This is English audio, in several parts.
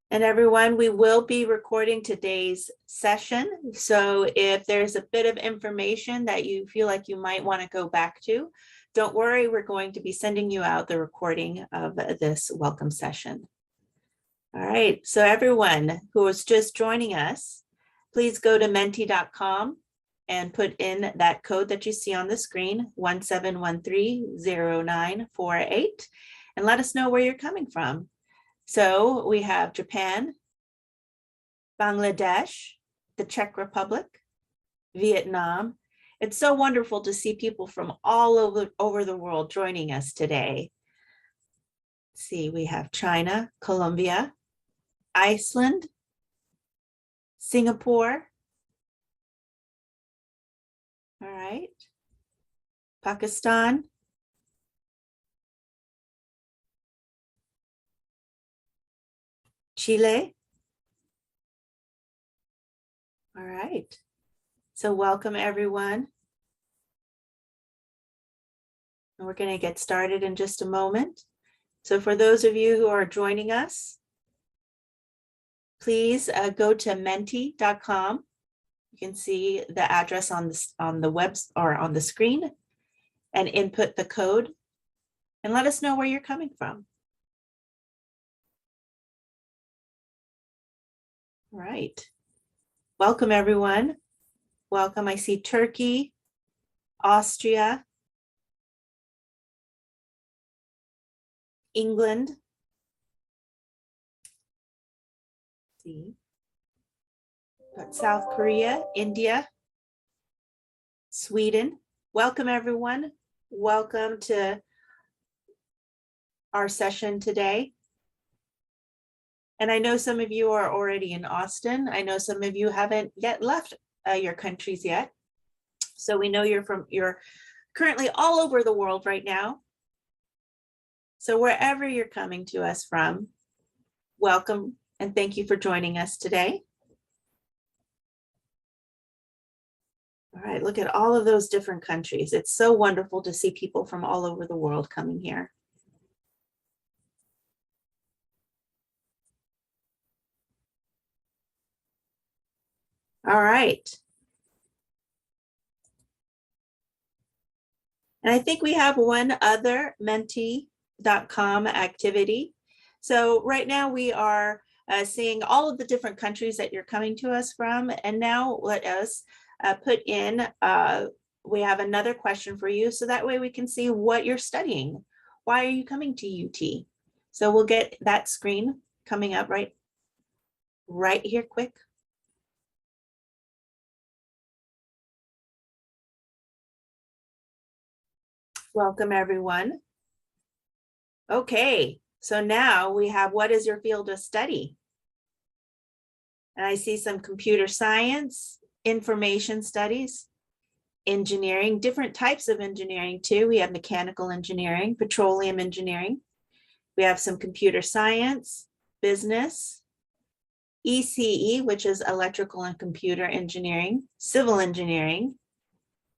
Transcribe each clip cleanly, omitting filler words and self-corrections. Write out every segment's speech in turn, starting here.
And everyone, we will be recording today's session. So if there's a bit of information that you feel like you might want to go back to, don't worry, we're going to be sending you out the recording of this welcome session. All right, so everyone who is just joining us, please go to menti.com and put in that code that you see on the screen, 17130948, and let us know where you're coming from. So we have Japan, Bangladesh, the Czech Republic, Vietnam. It's so wonderful to see people from all over the world joining us today. Let's see, we have China, Colombia, Iceland, Singapore. All right. Pakistan, Chile. All right. So welcome everyone. And we're going to get started in just a moment. So for those of you who are joining us, please go to menti.com. You can see the address on the web or on the screen and input the code and let us know where you're coming from. All right. Welcome, everyone. Welcome. I see Turkey, Austria, England. Let's see. Got South Korea, India, Sweden. Welcome, everyone. Welcome to our session today. And I know some of you are already in Austin. I know some of you haven't yet left your countries yet. So we know you're currently all over the world right now. So wherever you're coming to us from, welcome and thank you for joining us today. All right, look at all of those different countries. It's so wonderful to see people from all over the world coming here. All right. And I think we have one other menti.com activity. So right now we are seeing all of the different countries that you're coming to us from. And now let us put in, we have another question for you. So that way we can see what you're studying. Why are you coming to UT? So we'll get that screen coming up right here quick. Welcome, everyone. Okay, so now we have, what is your field of study? And I see some computer science, information studies, engineering, different types of engineering too. We have mechanical engineering, petroleum engineering. We have some computer science, business, ECE, which is electrical and computer engineering, civil engineering,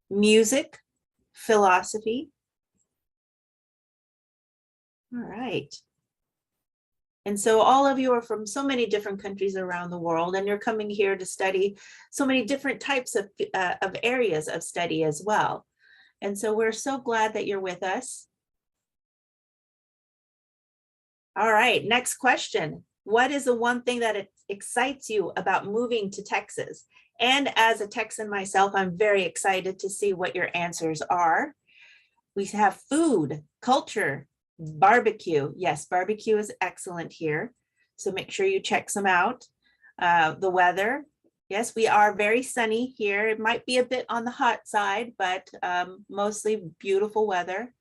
music, philosophy. All right. And so all of you are from so many different countries around the world, and you're coming here to study so many different types of areas of study as well. And so we're so glad that you're with us. All right, next question. What is the one thing that excites you about moving to Texas? And as a Texan myself, I'm very excited to see what your answers are. We have food, culture, barbecue. Yes, barbecue is excellent here. So make sure you check some out. The weather. Yes, we are very sunny here. It might be a bit on the hot side, but mostly beautiful weather.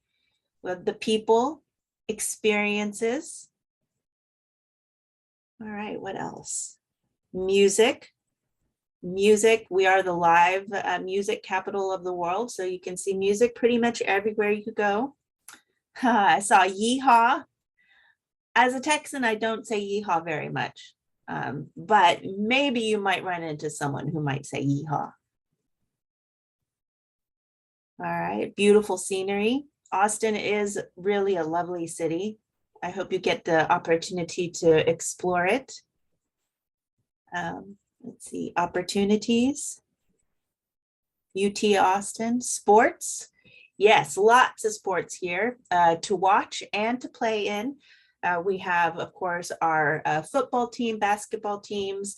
With the people, experiences. All right, what else? Music. Music, we are the live music capital of the world. So you can see music pretty much everywhere you go. I saw yeehaw. As a Texan, I don't say yeehaw very much, but maybe you might run into someone who might say yeehaw. All right, beautiful scenery. Austin is really a lovely city. I hope you get the opportunity to explore it. Let's see, opportunities, UT Austin, sports. Yes, lots of sports here to watch and to play in. We have, of course, our football team, basketball teams.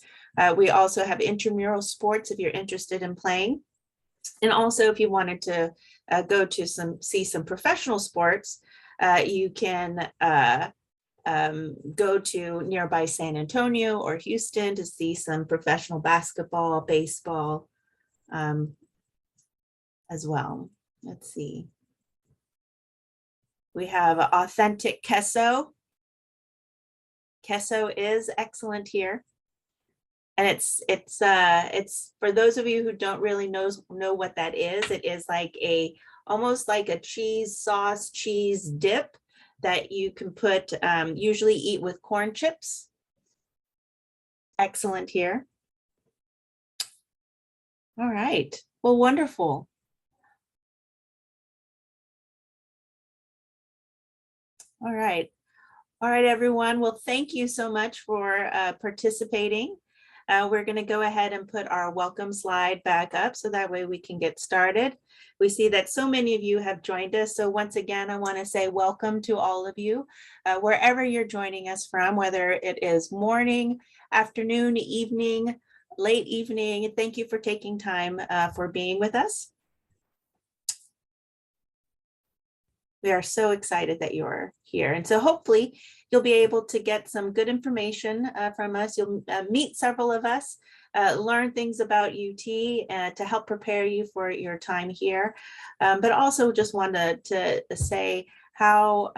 We also have intramural sports if you're interested in playing. And also, if you wanted to go to see some professional sports, you can go to nearby San Antonio or Houston to see some professional basketball, baseball as well. Let's see. We have authentic queso. Queso is excellent here. And it's for those of you who don't really know what that is, it is like almost like a cheese sauce, cheese dip that you can put, usually eat with corn chips. Excellent here. All right, well, wonderful. All right, everyone. Well, thank you so much for participating. We're going to go ahead and put our welcome slide back up so that way we can get started. We see that so many of you have joined us. So once again, I want to say welcome to all of you, wherever you're joining us from, whether it is morning, afternoon, evening, late evening. Thank you for taking time for being with us. We are so excited that you're here. And so hopefully you'll be able to get some good information from us. You'll meet several of us, learn things about UT to help prepare you for your time here. But also just wanted to say how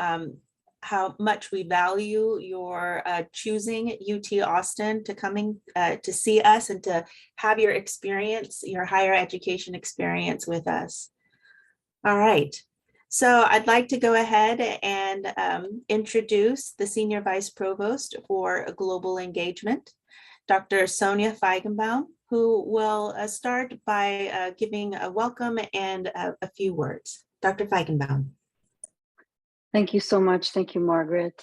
much we value your choosing UT Austin to coming to see us and to have your experience, your higher education experience with us. All right. So I'd like to go ahead and introduce the Senior Vice Provost for Global Engagement, Dr. Sonia Feigenbaum, who will start by giving a welcome and a few words. Dr. Feigenbaum. Thank you so much. Thank you, Margaret.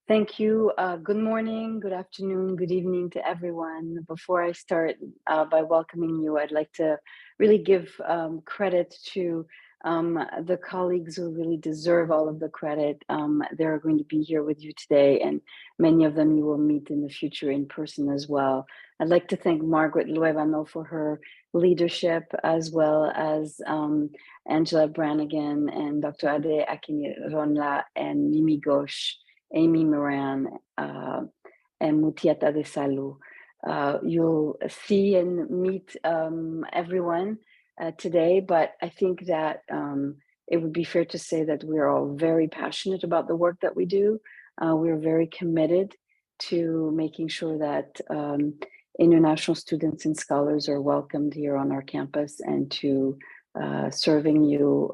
Thank you. Good morning, good afternoon, good evening to everyone. Before I start by welcoming you, I'd like to really give credit to the colleagues who really deserve all of the credit. They're going to be here with you today, and many of them you will meet in the future in person as well. I'd like to thank Margaret Luevano for her leadership, as well as Angela Brannigan and Dr. Ade Akinironla and Mimi Ghosh, Amy Moran, and Mutiata Desalu. You'll see and meet everyone today, but I think that it would be fair to say that we're all very passionate about the work that we do. We're very committed to making sure that international students and scholars are welcomed here on our campus, and to serving you,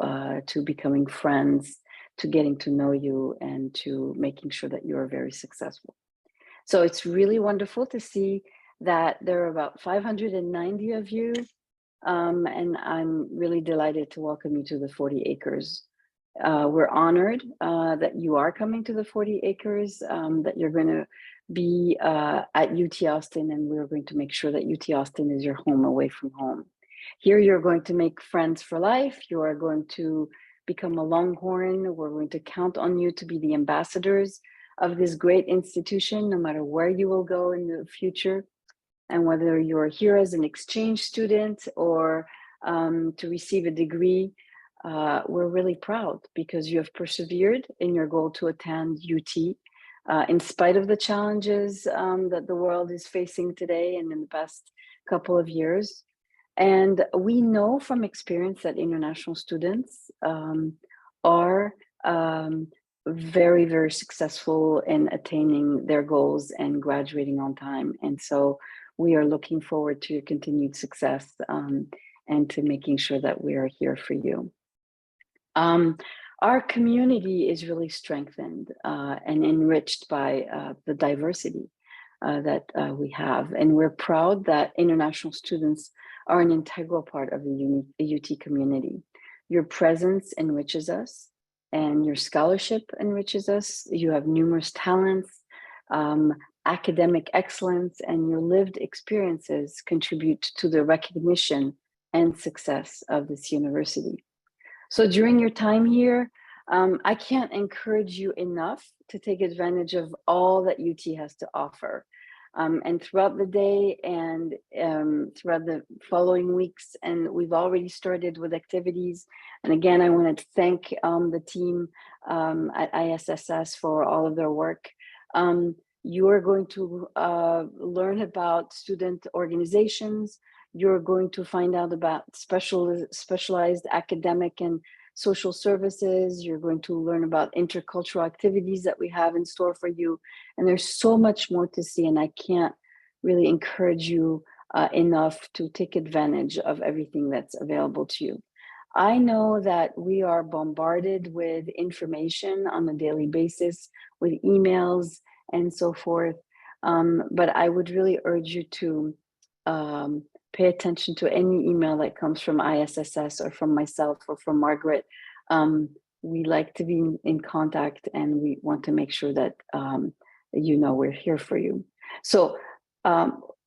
to becoming friends, to getting to know you, and to making sure that you are very successful. So it's really wonderful to see that there are about 590 of you. And I'm really delighted to welcome you to the 40 acres. We're honored that you are coming to the 40 acres, that you're going to be at UT Austin, and we're going to make sure that UT Austin is your home away from home. Here you're going to make friends for life. You are going to become a Longhorn. We're going to count on you to be the ambassadors of this great institution, no matter where you will go in the future. And whether you're here as an exchange student or to receive a degree, we're really proud because you have persevered in your goal to attend UT in spite of the challenges that the world is facing today and in the past couple of years. And we know from experience that international students are very, very successful in attaining their goals and graduating on time. And so we are looking forward to your continued success and to making sure that we are here for you. Our community is really strengthened and enriched by the diversity that we have. And we're proud that international students are an integral part of the UT community. Your presence enriches us, and your scholarship enriches us. You have numerous talents, academic excellence and your lived experiences contribute to the recognition and success of this university. So during your time here, I can't encourage you enough to take advantage of all that UT has to offer. And throughout the day and throughout the following weeks, and we've already started with activities. And again, I want to thank the team at ISSS for all of their work. You are going to learn about student organizations. You're going to find out about specialized academic and social services. You're going to learn about intercultural activities that we have in store for you. And there's so much more to see. And I can't really encourage you enough to take advantage of everything that's available to you. I know that we are bombarded with information on a daily basis, with emails and so forth. But I would really urge you to pay attention to any email that comes from ISSS or from myself or from Margaret. We like to be in contact, and we want to make sure that you know we're here for you. So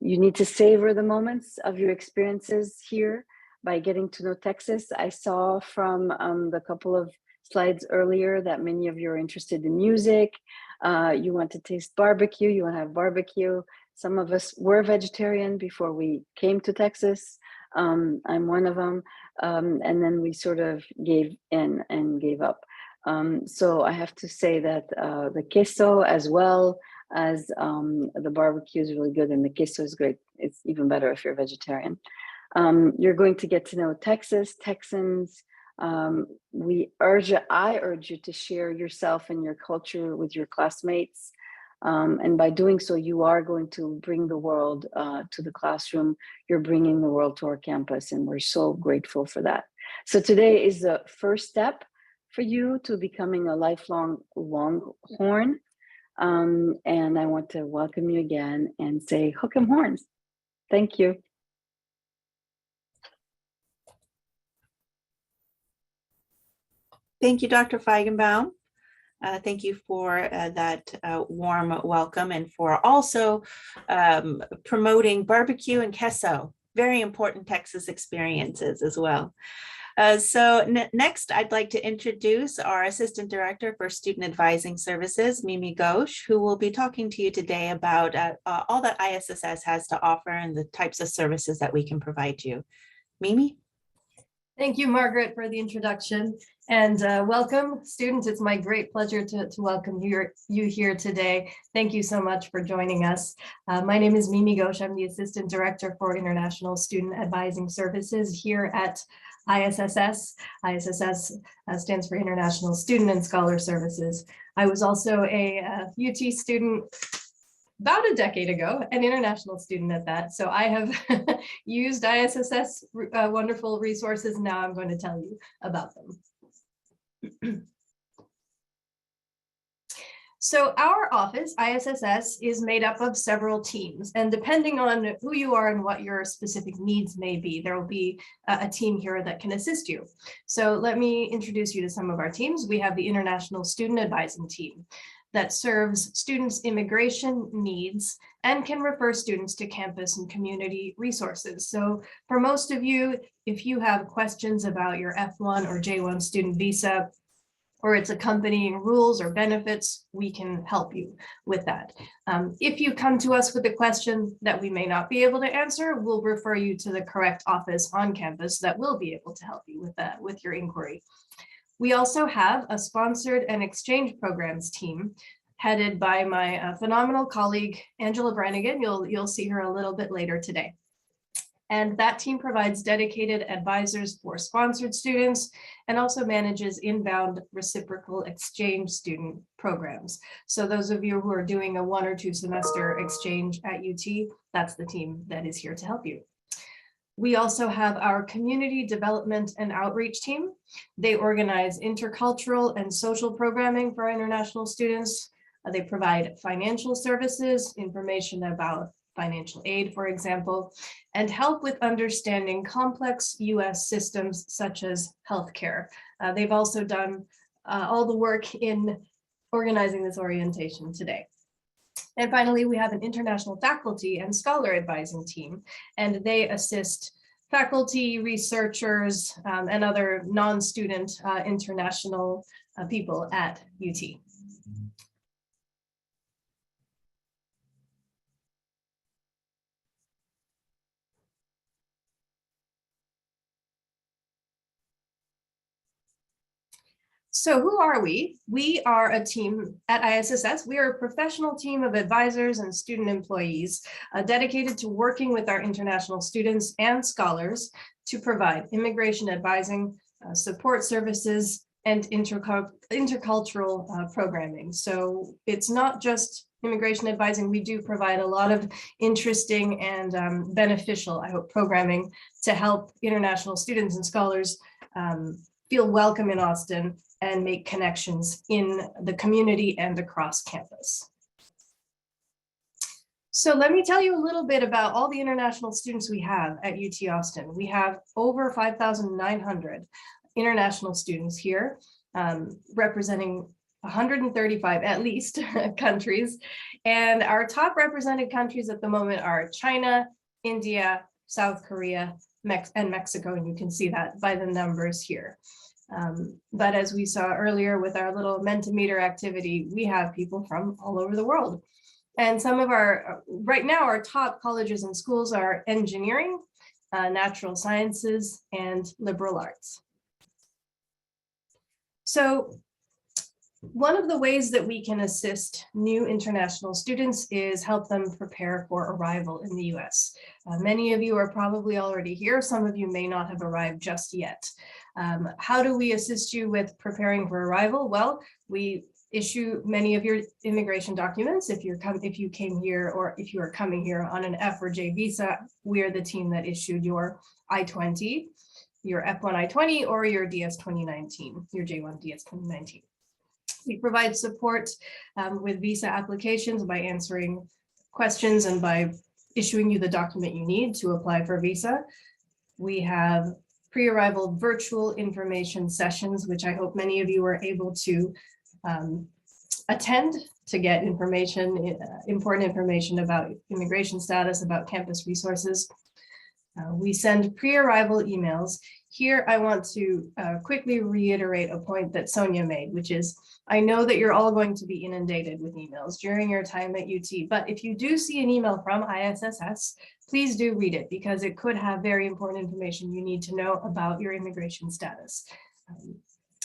you need to savor the moments of your experiences here by getting to know Texas. I saw from the couple of slides earlier that many of you are interested in music. You want to taste barbecue, you want to have barbecue. Some of us were vegetarian before we came to Texas. I'm one of them. And then we sort of gave in and gave up. So I have to say that the queso, as well as the barbecue, is really good, and the queso is great. It's even better if you're a vegetarian. You're going to get to know Texas, Texans. I urge you to share yourself and your culture with your classmates. And by doing so, you are going to bring the world to the classroom. You're bringing the world to our campus, and we're so grateful for that. So today is the first step for you to becoming a lifelong Longhorn. And I want to welcome you again and say, hook 'em horns. Thank you. Thank you, Dr. Feigenbaum. Thank you for that warm welcome, and for also promoting barbecue and queso, very important Texas experiences as well. So next, I'd like to introduce our Assistant Director for Student Advising Services, Mimi Ghosh, who will be talking to you today about all that ISSS has to offer and the types of services that we can provide you. Mimi? Thank you, Margaret, for the introduction, and welcome, students. It's my great pleasure to welcome you here today. Thank you so much for joining us. My name is Mimi Ghosh. I'm the Assistant Director for International Student Advising Services here at ISSS. ISSS stands for International Student and Scholar Services. I was also a UT student about a decade ago, an international student at that. So I have used ISSS wonderful resources. Now I'm going to tell you about them. So our office, ISSS, is made up of several teams, and depending on who you are and what your specific needs may be, there will be a team here that can assist you. So let me introduce you to some of our teams. We have the International Student Advising Team that serves students' immigration needs and can refer students to campus and community resources. So for most of you, if you have questions about your F1 or J1 student visa, or its accompanying rules or benefits, we can help you with that. If you come to us with a question that we may not be able to answer, we'll refer you to the correct office on campus that will be able to help you with that, with your inquiry. We also have a sponsored and exchange programs team headed by my phenomenal colleague, Angela Brannigan. You'll see her a little bit later today. And that team provides dedicated advisors for sponsored students and also manages inbound reciprocal exchange student programs. So those of you who are doing a 1 or 2 semester exchange at UT, that's the team that is here to help you. We also have our community development and outreach team. They organize intercultural and social programming for our international students. They provide financial services, information about financial aid, for example, and help with understanding complex US systems such as healthcare. They've also done all the work in organizing this orientation today. And finally, we have an international faculty and scholar advising team, and they assist faculty, researchers, and other non-student international people at UT. So who are we? We are a team at ISSS. We are a professional team of advisors and student employees dedicated to working with our international students and scholars to provide immigration advising, support services, and intercultural programming. So it's not just immigration advising. We do provide a lot of interesting and beneficial, I hope, programming to help international students and scholars feel welcome in Austin and make connections in the community and across campus. So let me tell you a little bit about all the international students we have at UT Austin. We have over 5,900 international students here, representing 135 at least countries. And our top represented countries at the moment are China, India, South Korea, and Mexico, and you can see that by the numbers here. But as we saw earlier with our little Mentimeter activity, we have people from all over the world. And some of our, right now, our top colleges and schools are engineering, natural sciences, and liberal arts. So one of the ways that we can assist new international students is help them prepare for arrival in the US. Many of you are probably already here. Some of you may not have arrived just yet. How do we assist you with preparing for arrival? Well, we issue many of your immigration documents. If you came here or if you are coming here on an F or J visa, we are the team that issued your I-20, your F1 I-20, or your DS 2019, your J1 DS 2019. We provide support with visa applications by answering questions and by issuing you the document you need to apply for a visa. We have pre-arrival virtual information sessions, which I hope many of you are able to attend to get information, important information about immigration status, about campus resources. We send pre-arrival emails. Here, I want to quickly reiterate a point that Sonia made, which is, I know that you're all going to be inundated with emails during your time at UT, but if you do see an email from ISSS, please do read it because it could have very important information you need to know about your immigration status.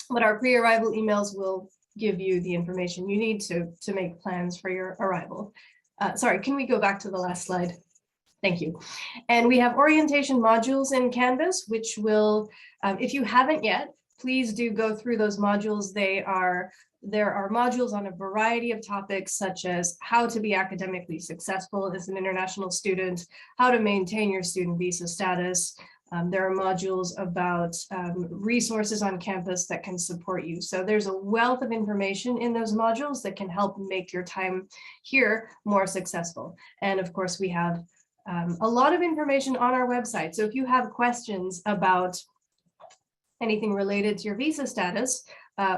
But our pre-arrival emails will give you the information you need to make plans for your arrival. Sorry, can we go back to the last slide? Thank you. And we have orientation modules in Canvas, which will, if you haven't yet, please do go through those modules. There are modules on a variety of topics, such as how to be academically successful as an international student, how to maintain your student visa status. There are modules about resources on campus that can support you. So there's a wealth of information in those modules that can help make your time here more successful. And of course, we have a lot of information on our website. So if you have questions about anything related to your visa status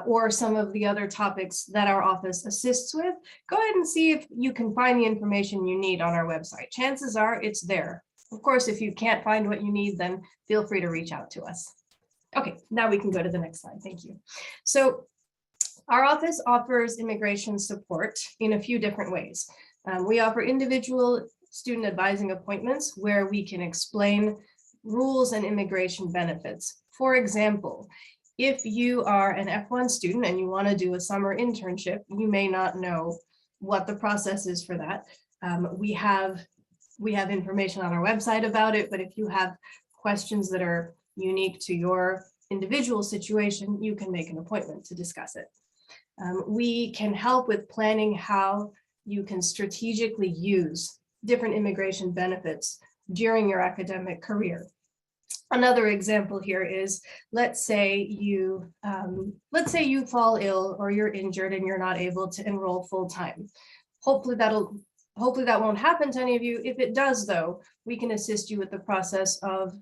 or some of the other topics that our office assists with, go ahead and see if you can find the information you need on our website. Chances are it's there. Of course, if you can't find what you need, then feel free to reach out to us. Okay, now we can go to the next slide. Thank you. So our office offers immigration support in a few different ways. We offer individual student advising appointments where we can explain rules and immigration benefits. For example, if you are an F1 student and you want to do a summer internship, you may not know what the process is for that. We have information on our website about it, but if you have questions that are unique to your individual situation, you can make an appointment to discuss it. We can help with planning how you can strategically use different immigration benefits during your academic career. Another example here is, let's say you fall ill or you're injured and you're not able to enroll full time. Hopefully that won't happen to any of you. If it does, though, we can assist you with the process of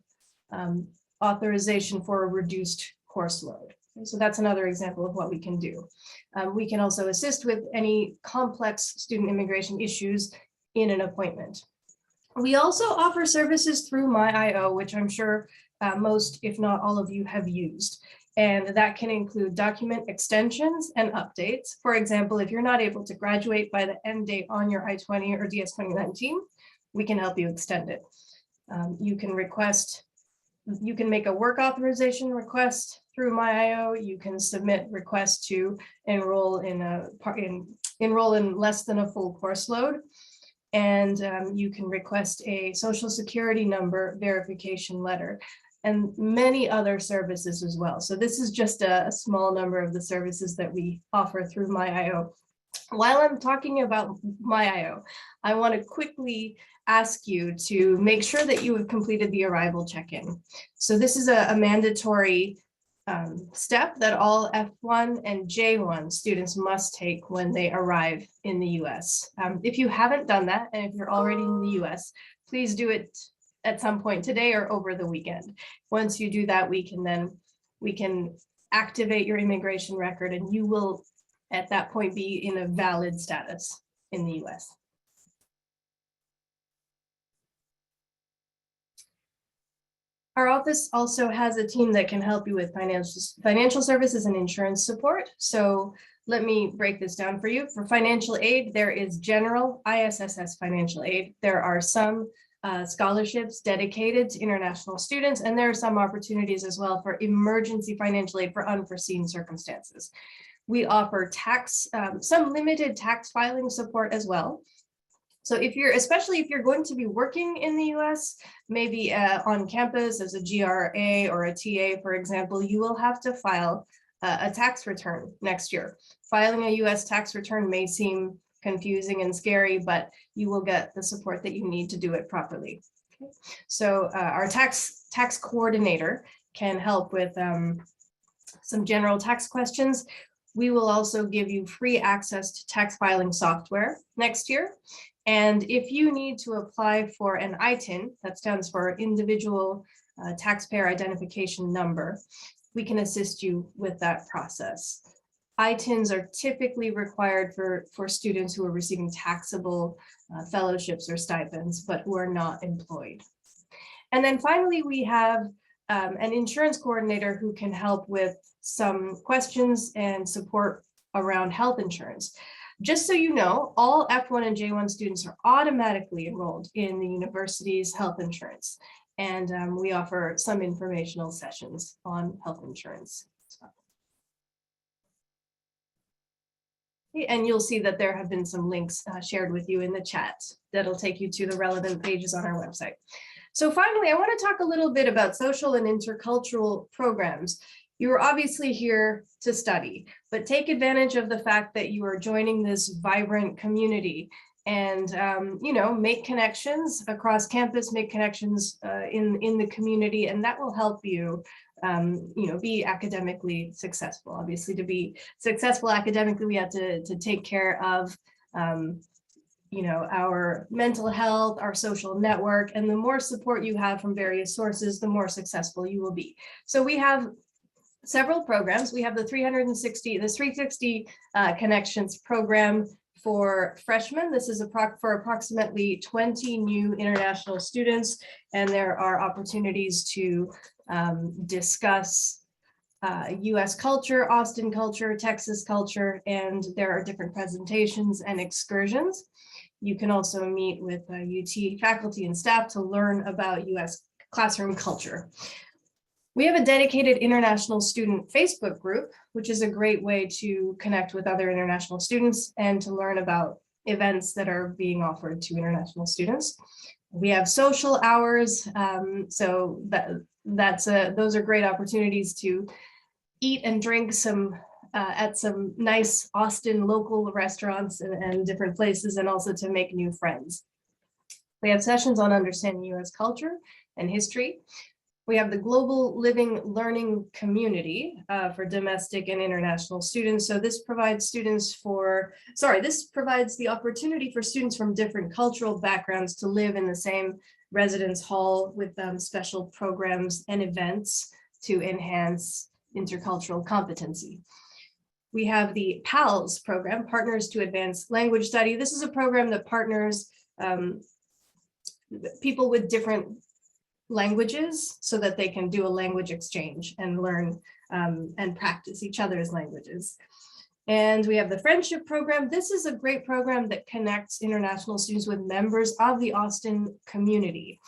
authorization for a reduced course load. So that's another example of what we can do. We can also assist with any complex student immigration issues in an appointment. We also offer services through MyIO, which I'm sure most, if not all of you have used. And that can include document extensions and updates. For example, if you're not able to graduate by the end date on your I-20 or DS 2019, we can help you extend it. You can make a work authorization request through MyIO. You can submit requests to enroll in less than a full course load. And you can request a social security number verification letter and many other services as well. So this is just a small number of the services that we offer through MyIO. While I'm talking about MyIO, I want to quickly ask you to make sure that you have completed the arrival check-in. So this is a mandatory step that all F1 and J1 students must take when they arrive in the US. If you haven't done that, and if you're already in the US, please do it at some point today or over the weekend. Once you do that, we can activate your immigration record, and you will at that point be in a valid status in the US. Our office also has a team that can help you with financial services and insurance support. So let me break this down for you. For financial aid, there is general ISSS financial aid. There are some scholarships dedicated to international students, and there are some opportunities as well for emergency financial aid for unforeseen circumstances. We offer some limited tax filing support as well. So especially if you're going to be working in the US, maybe on campus as a GRA or a TA, for example, you will have to file a tax return next year. Filing a US tax return may seem confusing and scary, but you will get the support that you need to do it properly. Okay. So our tax coordinator can help with some general tax questions. We will also give you free access to tax filing software next year. And if you need to apply for an ITIN, that stands for Individual Taxpayer Identification Number, we can assist you with that process. ITINs are typically required for students who are receiving taxable fellowships or stipends, but who are not employed. And then finally, we have an insurance coordinator who can help with some questions and support around health insurance. Just so you know, all F1 and J1 students are automatically enrolled in the university's health insurance. And we offer some informational sessions on health insurance. And you'll see that there have been some links shared with you in the chat that'll take you to the relevant pages on our website. So finally, I want to talk a little bit about social and intercultural programs. You are obviously here to study, but take advantage of the fact that you are joining this vibrant community and make connections across campus, make connections in the community, and that will help you be academically successful. Obviously, to be successful academically, we have to take care of our mental health, our social network, and the more support you have from various sources, the more successful you will be. So we have several programs. We have the 360 Connections program for freshmen. This is for approximately 20 new international students, and there are opportunities to discuss US culture, Austin culture, Texas culture, and there are different presentations and excursions. You can also meet with UT faculty and staff to learn about US classroom culture. We have a dedicated international student Facebook group, which is a great way to connect with other international students and to learn about events that are being offered to international students. We have social hours, so those are great opportunities to eat and drink at some nice Austin local restaurants and different places, and also to make new friends. We have sessions on understanding US culture and history. We have the Global Living Learning Community for domestic and international students. So this provides the opportunity for students from different cultural backgrounds to live in the same residence hall with special programs and events to enhance intercultural competency. We have the PALS program, Partners to Advance Language Study. This is a program that partners people with different languages so that they can do a language exchange and learn and practice each other's languages. And we have the Friendship Program. This is a great program that connects international students with members of the Austin community.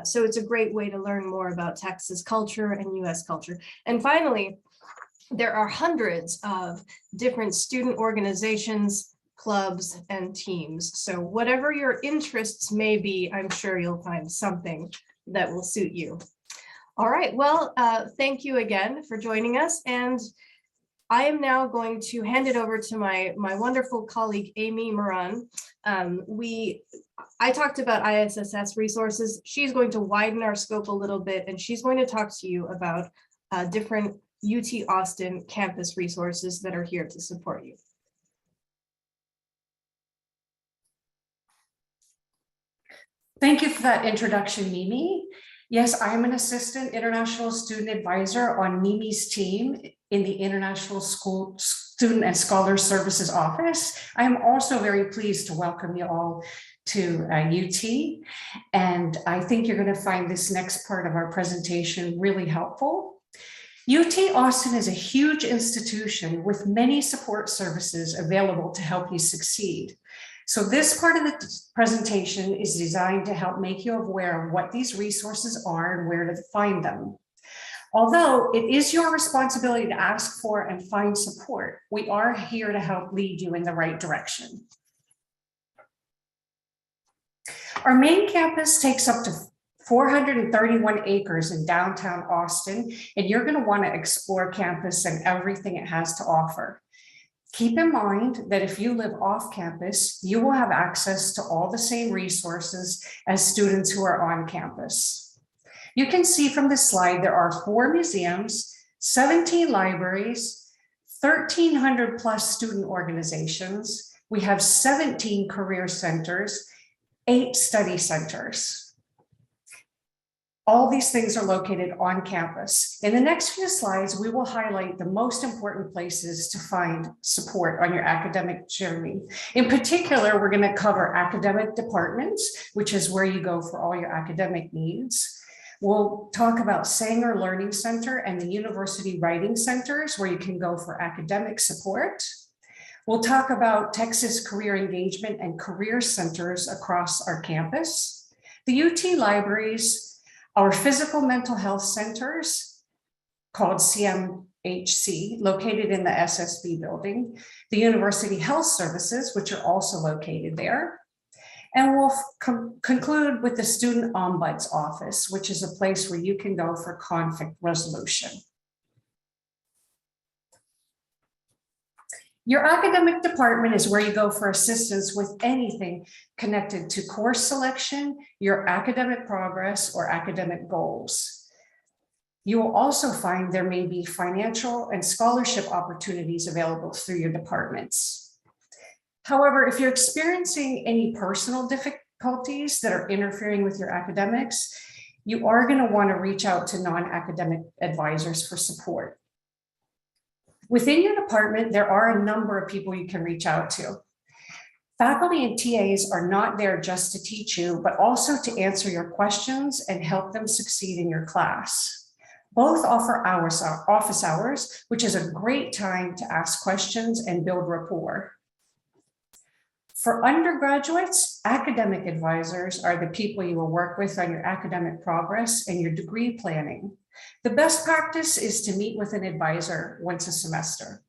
So it's a great way to learn more about Texas culture and US culture. And finally, there are hundreds of different student organizations, clubs, and teams. So whatever your interests may be, I'm sure you'll find something that will suit you. All right, well, thank you again for joining us. And I am now going to hand it over to my wonderful colleague, Amy Moran. I talked about ISSS resources. She's going to widen our scope a little bit, and she's going to talk to you about different UT Austin campus resources that are here to support you. Thank you for that introduction, Mimi. Yes, I'm an assistant international student advisor on Mimi's team in the International School Student and Scholar Services Office. I am also very pleased to welcome you all to UT. And I think you're going to find this next part of our presentation really helpful. UT Austin is a huge institution with many support services available to help you succeed. So this part of the presentation is designed to help make you aware of what these resources are and where to find them. Although it is your responsibility to ask for and find support, we are here to help lead you in the right direction. Our main campus takes up to 431 acres in downtown Austin, and you're going to want to explore campus and everything it has to offer. Keep in mind that if you live off campus, you will have access to all the same resources as students who are on campus. You can see from this slide, there are 4 museums, 17 libraries, 1,300 plus student organizations. We have 17 career centers, 8 study centers. All these things are located on campus. In the next few slides, we will highlight the most important places to find support on your academic journey. In particular, we're going to cover academic departments, which is where you go for all your academic needs. We'll talk about Sanger Learning Center and the University Writing Centers, where you can go for academic support. We'll talk about Texas Career Engagement and Career Centers across our campus, the UT libraries, our physical mental health centers called CMHC, located in the SSB building, the University Health Services, which are also located there. And we'll conclude with the Student Ombuds Office, which is a place where you can go for conflict resolution. Your academic department is where you go for assistance with anything connected to course selection, your academic progress, or academic goals. You will also find there may be financial and scholarship opportunities available through your departments. However, if you're experiencing any personal difficulties that are interfering with your academics, you are going to want to reach out to non-academic advisors for support. Within your department, there are a number of people you can reach out to. Faculty and TAs are not there just to teach you, but also to answer your questions and help them succeed in your class. Both offer office hours, which is a great time to ask questions and build rapport. For undergraduates, academic advisors are the people you will work with on your academic progress and your degree planning. The best practice is to meet with an advisor once a semester.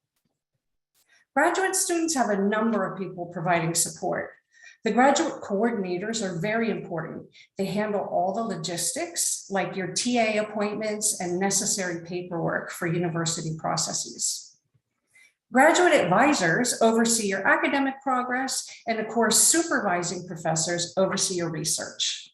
Graduate students have a number of people providing support. The graduate coordinators are very important. They handle all the logistics, like your TA appointments and necessary paperwork for university processes. Graduate advisors oversee your academic progress, and of course, supervising professors oversee your research.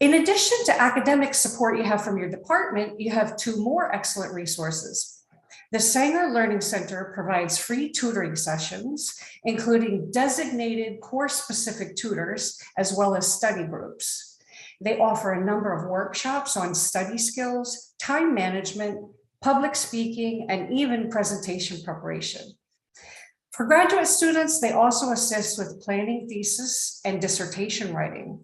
In addition to academic support you have from your department, you have 2 more excellent resources. The Sanger Learning Center provides free tutoring sessions, including designated course-specific tutors, as well as study groups. They offer a number of workshops on study skills, time management, public speaking, and even presentation preparation. For graduate students, they also assist with planning thesis and dissertation writing.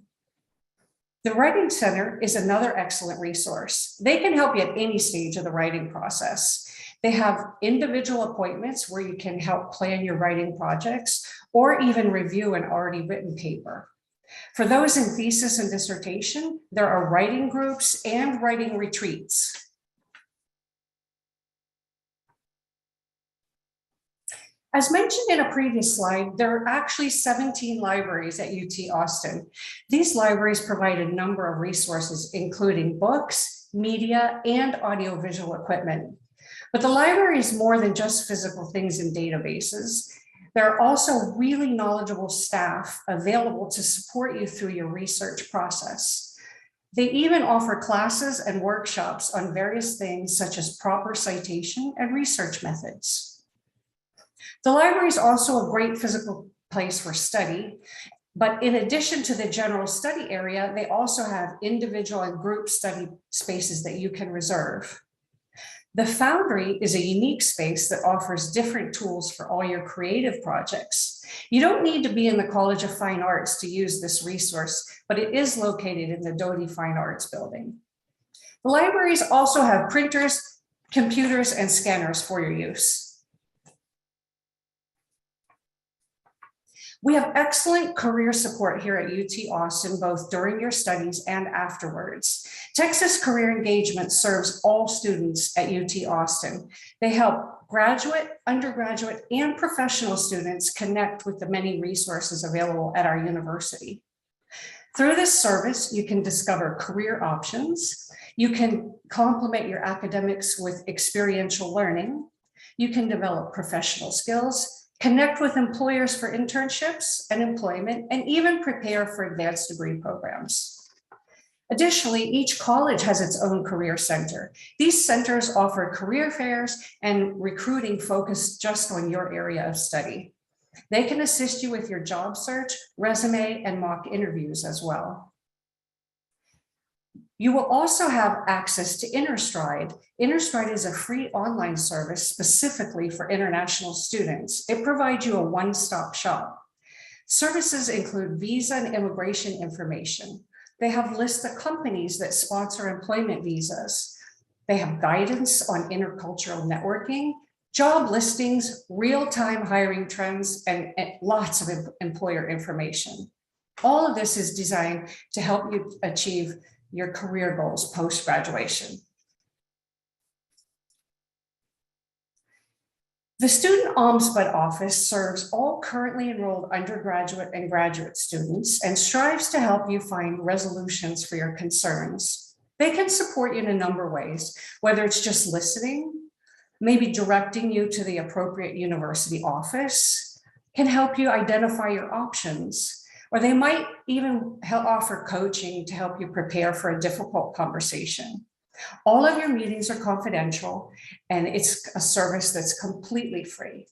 The Writing Center is another excellent resource. They can help you at any stage of the writing process. They have individual appointments where you can help plan your writing projects or even review an already written paper. For those in thesis and dissertation, there are writing groups and writing retreats. As mentioned in a previous slide, there are actually 17 libraries at UT Austin. These libraries provide a number of resources, including books, media, and audiovisual equipment. But the library is more than just physical things in databases. There are also really knowledgeable staff available to support you through your research process. They even offer classes and workshops on various things such as proper citation and research methods. The library is also a great physical place for study, but in addition to the general study area, they also have individual and group study spaces that you can reserve. The Foundry is a unique space that offers different tools for all your creative projects. You don't need to be in the College of Fine Arts to use this resource, but it is located in the Doty Fine Arts building. The libraries also have printers, computers, and scanners for your use. We have excellent career support here at UT Austin, both during your studies and afterwards. Texas Career Engagement serves all students at UT Austin. They help graduate, undergraduate, and professional students connect with the many resources available at our university. Through this service, you can discover career options. You can complement your academics with experiential learning. You can develop professional skills, connect with employers for internships and employment, and even prepare for advanced degree programs. Additionally, each college has its own career center. These centers offer career fairs and recruiting focused just on your area of study. They can assist you with your job search, resume, and mock interviews as well. You will also have access to InnerStride. InnerStride is a free online service specifically for international students. It provides you a one-stop shop. Services include visa and immigration information. They have lists of companies that sponsor employment visas. They have guidance on intercultural networking, job listings, real-time hiring trends, and lots of employer information. All of this is designed to help you achieve your career goals post-graduation. The Student Ombudsman Office serves all currently enrolled undergraduate and graduate students and strives to help you find resolutions for your concerns. They can support you in a number of ways, whether it's just listening, maybe directing you to the appropriate university office, can help you identify your options, or they might even offer coaching to help you prepare for a difficult conversation. All of your meetings are confidential, and it's a service that's completely free.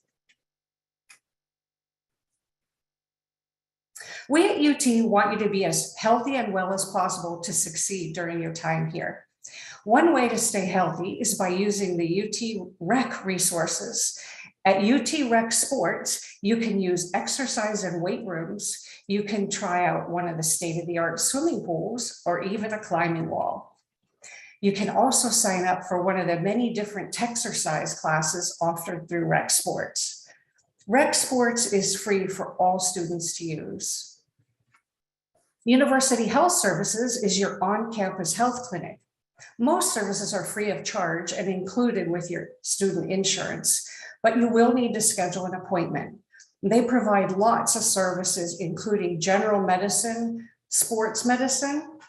We at UT want you to be as healthy and well as possible to succeed during your time here. One way to stay healthy is by using the UT Rec resources. At UT Rec Sports, you can use exercise and weight rooms. You can try out one of the state-of-the-art swimming pools or even a climbing wall. You can also sign up for one of the many different Texercise classes offered through Rec Sports. Rec Sports is free for all students to use. University Health Services is your on-campus health clinic. Most services are free of charge and included with your student insurance, but you will need to schedule an appointment. They provide lots of services, including general medicine, sports medicine,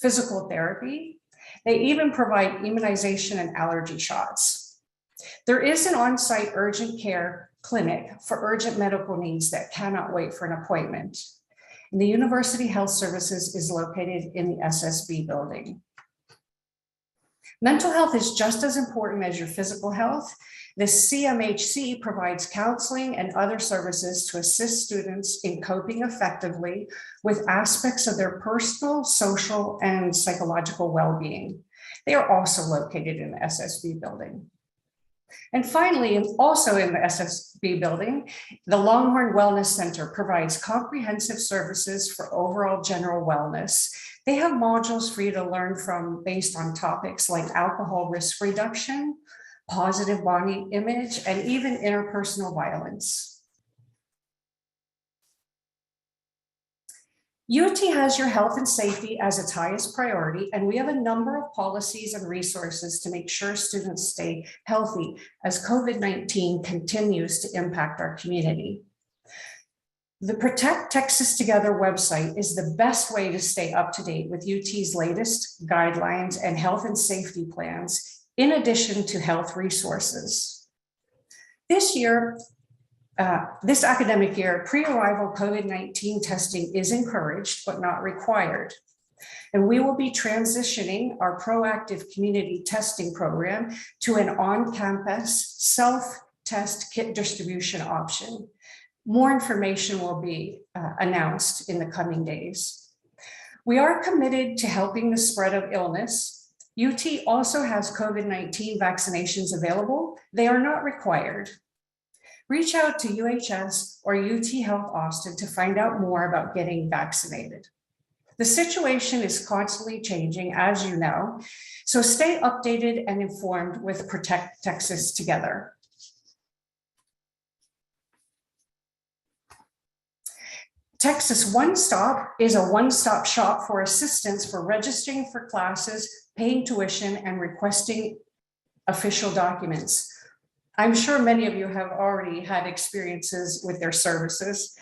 physical therapy. They even provide immunization and allergy shots. There is an on-site urgent care clinic for urgent medical needs that cannot wait for an appointment. And the University Health Services is located in the SSB building. Mental health is just as important as your physical health. The CMHC provides counseling and other services to assist students in coping effectively with aspects of their personal, social, and psychological well-being. They are also located in the SSB building. And finally, also in the SSB building, the Longhorn Wellness Center provides comprehensive services for overall general wellness. They have modules for you to learn from based on topics like alcohol risk reduction, positive body image, and even interpersonal violence. UT has your health and safety as its highest priority, and we have a number of policies and resources to make sure students stay healthy as COVID-19 continues to impact our community. The Protect Texas Together website is the best way to stay up to date with UT's latest guidelines and health and safety plans, in addition to health resources. This academic year, pre-arrival COVID-19 testing is encouraged but not required. And we will be transitioning our proactive community testing program to an on-campus self-test kit distribution option. More information will be announced in the coming days. We are committed to helping the spread of illness. UT also has COVID-19 vaccinations available. They are not required. Reach out to UHS or UT Health Austin to find out more about getting vaccinated. The situation is constantly changing, as you know, so stay updated and informed with Protect Texas Together. Texas One Stop is a one-stop shop for assistance for registering for classes, paying tuition, and requesting official documents. I'm sure many of you have already had experiences with their services.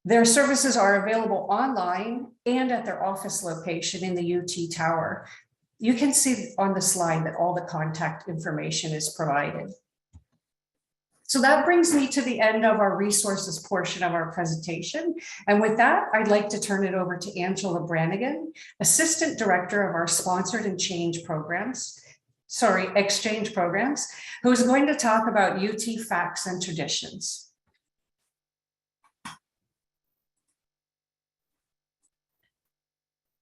Their services are available online and at their office location in the UT Tower. You can see on the slide that all the contact information is provided. So that brings me to the end of our resources portion of our presentation. And with that, I'd like to turn it over to Angela Brannigan, Assistant Director of our Sponsored and Exchange Programs, who is going to talk about UT facts and traditions.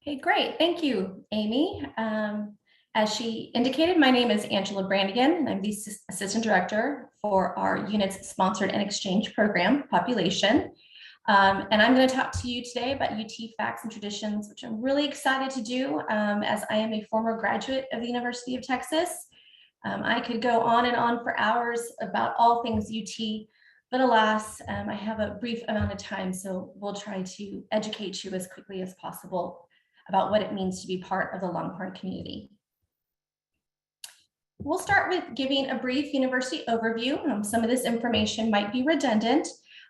Okay, great. Thank you, Amy. As she indicated, my name is Angela Brannigan, and I'm the Assistant Director for our unit's Sponsored and Exchange Program population. And I'm going to talk to you today about UT facts and traditions, which I'm really excited to do as I am a former graduate of the University of Texas. I could go on and on for hours about all things UT, but alas, I have a brief amount of time, so we'll try to educate you as quickly as possible about what it means to be part of the Longhorn community. We'll start with giving a brief university overview. Some of this information might be redundant,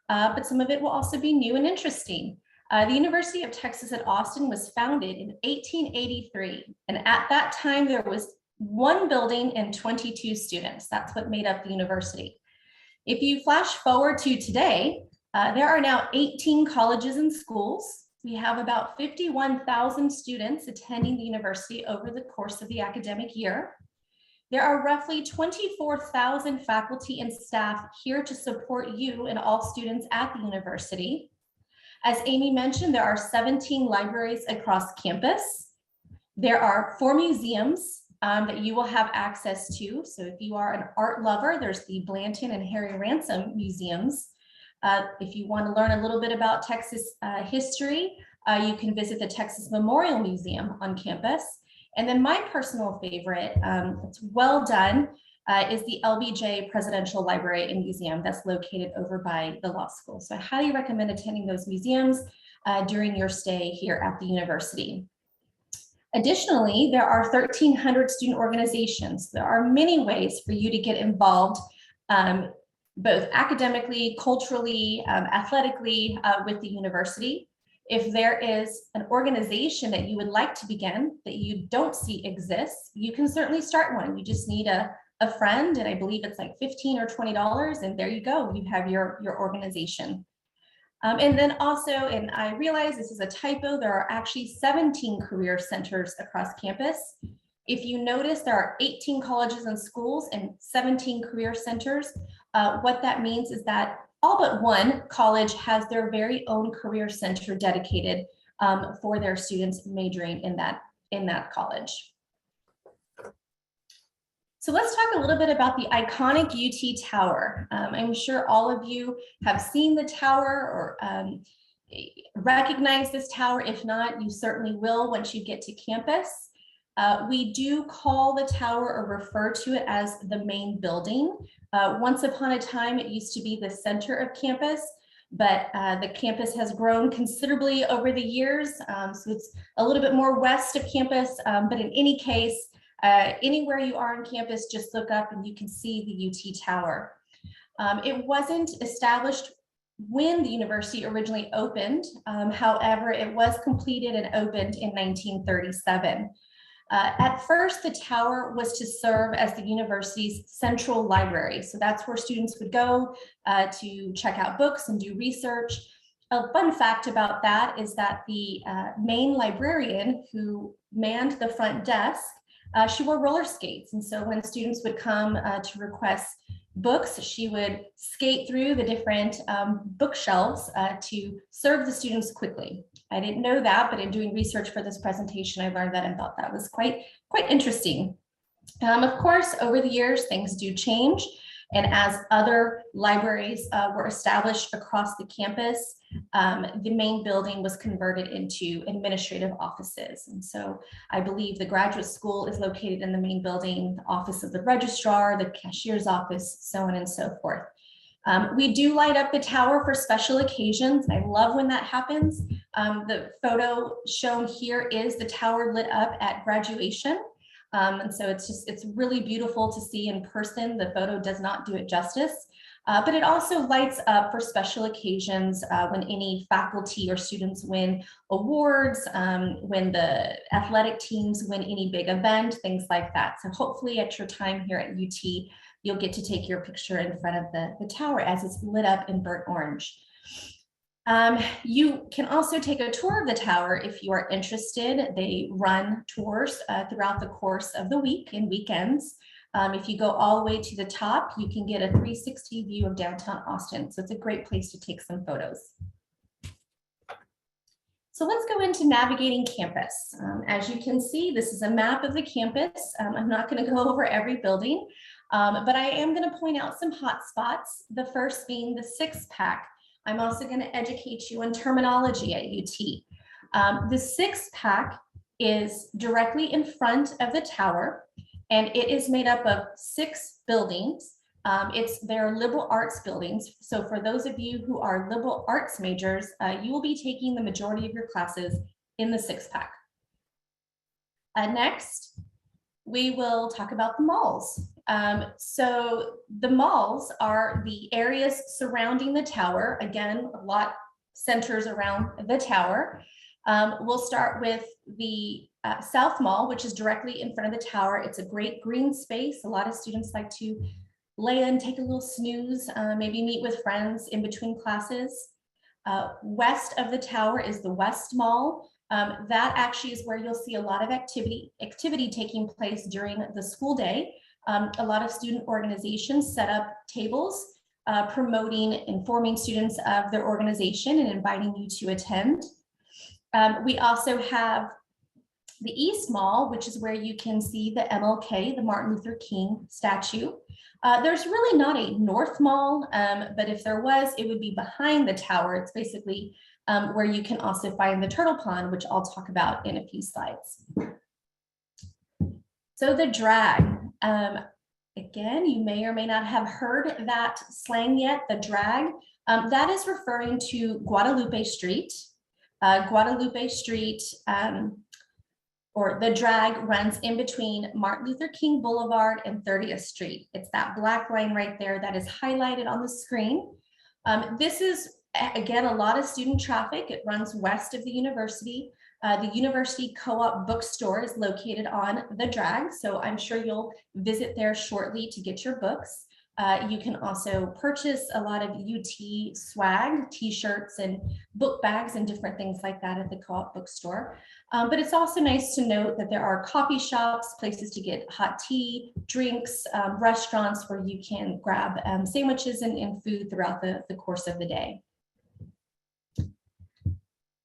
but some of it will also be new and interesting. The University of Texas at Austin was founded in 1883, and at that time there was one building and 22 students. That's what made up the university. If you flash forward to today, there are now 18 colleges and schools. We have about 51,000 students attending the university over the course of the academic year. There are roughly 24,000 faculty and staff here to support you and all students at the university. As Amy mentioned, there are 17 libraries across campus. There are 4 museums that you will have access to. So if you are an art lover, there's the Blanton and Harry Ransom museums. If you want to learn a little bit about Texas history, you can visit the Texas Memorial Museum on campus. And then my personal favorite, it's well done, is the LBJ Presidential Library and Museum that's located over by the law school. So I highly recommend attending those museums during your stay here at the university. Additionally, there are 1,300 student organizations. There are many ways for you to get involved, both academically, culturally, athletically with the university. If there is an organization that you would like to begin that you don't see exists, you can certainly start one. You just need a friend, and I believe it's like $15 or $20, and there you go, you have your organization. And then also, and I realize this is a typo, there are actually 17 career centers across campus. If you notice, there are 18 colleges and schools and 17 career centers. What that means is that all but one college has their very own career center dedicated for their students majoring in that college. So let's talk a little bit about the iconic UT Tower. I'm sure all of you have seen the tower or recognize this tower. If not, you certainly will once you get to campus. We do call the tower or refer to it as the main building. Once upon a time, it used to be the center of campus, but the campus has grown considerably over the years. So it's a little bit more west of campus, but in any case, anywhere you are on campus, just look up and you can see the UT Tower. It wasn't established when the university originally opened. However, it was completed and opened in 1937. At first, the tower was to serve as the university's central library. So that's where students would go to check out books and do research. A fun fact about that is that the main librarian who manned the front desk, she wore roller skates. And so when students would come to request books, she would skate through the different bookshelves to serve the students quickly. I didn't know that, but in doing research for this presentation, I learned that and thought that was quite interesting. Of course, over the years, things do change. And as other libraries were established across the campus, the main building was converted into administrative offices. And so I believe the graduate school is located in the main building, the office of the registrar, the cashier's office, so on and so forth. We do light up the tower for special occasions. I love when that happens. The photo shown here is the tower lit up at graduation. And so it's really beautiful to see in person. The photo does not do it justice, but it also lights up for special occasions when any faculty or students win awards, when the athletic teams win any big event, things like that. So hopefully at your time here at UT, you'll get to take your picture in front of the tower as it's lit up in burnt orange. You can also take a tour of the tower if you are interested. They run tours throughout the course of the week and weekends. If you go all the way to the top, you can get a 360 view of downtown Austin. So it's a great place to take some photos. So let's go into navigating campus. As you can see, this is a map of the campus. I'm not going to go over every building, but I am going to point out some hot spots. The first being the six-pack. I'm also going to educate you on terminology at UT. The six-pack is directly in front of the tower, and it is made up of 6 buildings. They're liberal arts buildings. So for those of you who are liberal arts majors, you will be taking the majority of your classes in the six-pack. Next, we will talk about the malls. So the malls are the areas surrounding the tower. Again, a lot centers around the tower. We'll start with the South Mall, which is directly in front of the tower. It's a great green space. A lot of students like to lay in, take a little snooze, maybe meet with friends in between classes. West of the tower is the West Mall. That actually is where you'll see a lot of activity taking place during the school day. A lot of student organizations set up tables promoting, informing students of their organization and inviting you to attend. We also have the East Mall, which is where you can see the MLK, the Martin Luther King statue. There's really not a North Mall, but if there was, it would be behind the tower. It's basically where you can also find the Turtle Pond, which I'll talk about in a few slides. So the drag. Again, you may or may not have heard that slang yet, the drag. That is referring to Guadalupe Street. Guadalupe Street, or the drag, runs in between Martin Luther King Boulevard and 30th Street. It's that black line right there that is highlighted on the screen. This is, again, a lot of student traffic. It runs west of the university. The University Co-op bookstore is located on the drag, so I'm sure you'll visit there shortly to get your books. You can also purchase a lot of UT swag, t-shirts and book bags and different things like that at the Co-op bookstore. But it's also nice to note that there are coffee shops, places to get hot tea, drinks, restaurants where you can grab sandwiches and food throughout the course of the day.